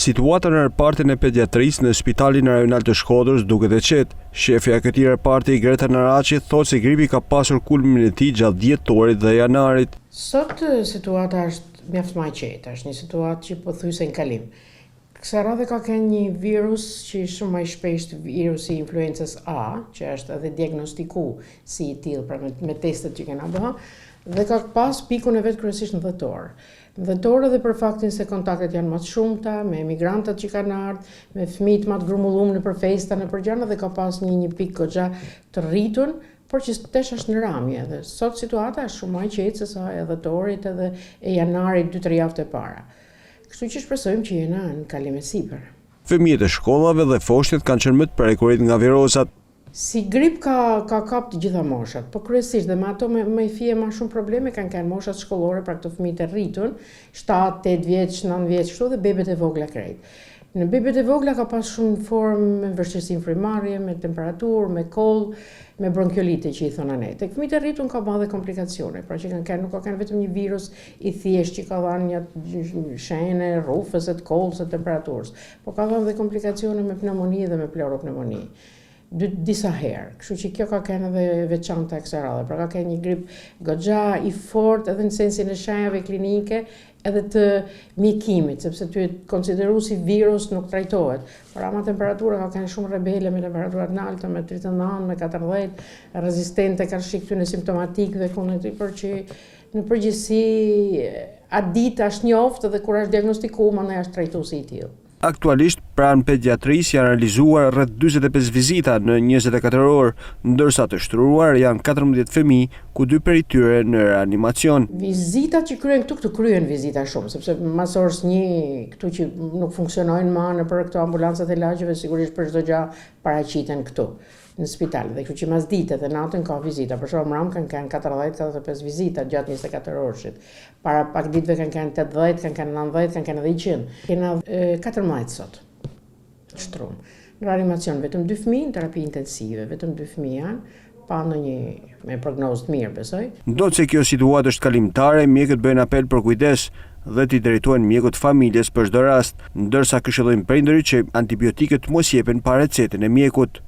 Situata në repartin e pediatrisë në Spitalin Rajonal të Shkodrës duket e qetë. Shefja e këtij reparti, Greta Naraçi, thotë se gripi ka pasur kulmin e tij gjatë dhjetorit dhe janarit. Sot situata është mjaft më e qetë, është një situatë që pothuajse në kalim. Kësaj radhe ka qenë një virus që shumë më i shpeshtë, virusi influencës A, që është edhe diagnostiku si i tillë pra me testet që kena bërë, dhe ka pas pikun e vet kryesisht në dhjetor. Në dhjetor edhe për faktin se kontaktet janë më të shumta me emigrantët që kanë ardhur, me fëmijët më të grumullum nëpër festa, nëpër gjëra, dhe ka pas një pikë goxha të rritun, por që tesh është në ramje. Dhe sot situata është shumë më e qetë se sa e dhjetorit edhe e janarit 2-3 javët e para. Kështu që shpresojmë që jena në kalim e sipër. Fëmijët e shkollave dhe foshtet kanë qenë më të prekurit nga virusat. Si grip ka kap të gjitha moshat, po kryesisht dhe me ato me i fije ma shumë probleme kanë moshat shkollore, pra këto fëmijët e rritun, 7, 8 vjeç, 9 vjeç, kështu dhe bebet e vogla krejt. Në bebet e vogla ka pas shumë formë me vështirësi frimarrje, me temperaturë, me koll, me bronkiolite që i thonë ne. Tek fëmijët e rritun ka madhe komplikacione, pra që nuk ka kanë vetëm një virus i thjesht që ka dhënë një shenjë rrufës, të kollës, të temperaturës, po ka dhënë dhe komplikacione me pneumoni dhe me pleuropneumoni. Disa herë, kështu që kjo ka qenë edhe veçanta e kësaj radhe, pra ka qenë një grip goxha i fortë edhe në sensin e shenjave klinike edhe të mjekimit, sepse ty konsideru si virus nuk trajtohet. Por ama temperatura ka qenë shumë rebele me temperaturat të alta, me 39, me 40, rezistente ka shik këtyre simptomatikëve për që në përgjithësi atë ditë është njoftë dhe kur është diagnostikuar mandej është trajtuar si i tillë. Aktualisht, pranë pediatrisë janë realizuar rreth 45 vizita në 24 orë, ndërsa të shtruar janë 14 fëmijë, ku 2 prej tyre në reanimacion. Vizitat që kryen këtu kryen vizita shumë, sepse mas orës 1 këtu që nuk funksionojnë më nëpër këto ambulancat e lagjeve, sigurisht për çdo gjë paraqiten këtu në spital, dhe kështu që mas ditët dhe natën ka vizita. Për shembull, mram kanë 40-45 vizita gjatë 24 orëshit. Para pak ditëve kanë 80, kanë 90, kanë edhe 100. Kena 14 sot. Shtrum. Në reanimacion vetëm 2 fëmijë, në terapi intensive vetëm 2 fëmijë janë, pa ndonjë me prognozë të mirë, besoj. Ndodhet se kjo situatë është kalimtare, mjekët bëjnë apel për kujdes dhe t'i drejtojnë mjekut familjes për çdo rast, ndërsa këshillojnë prindërit që antibiotikët mos jepen pa recetën e mjekut.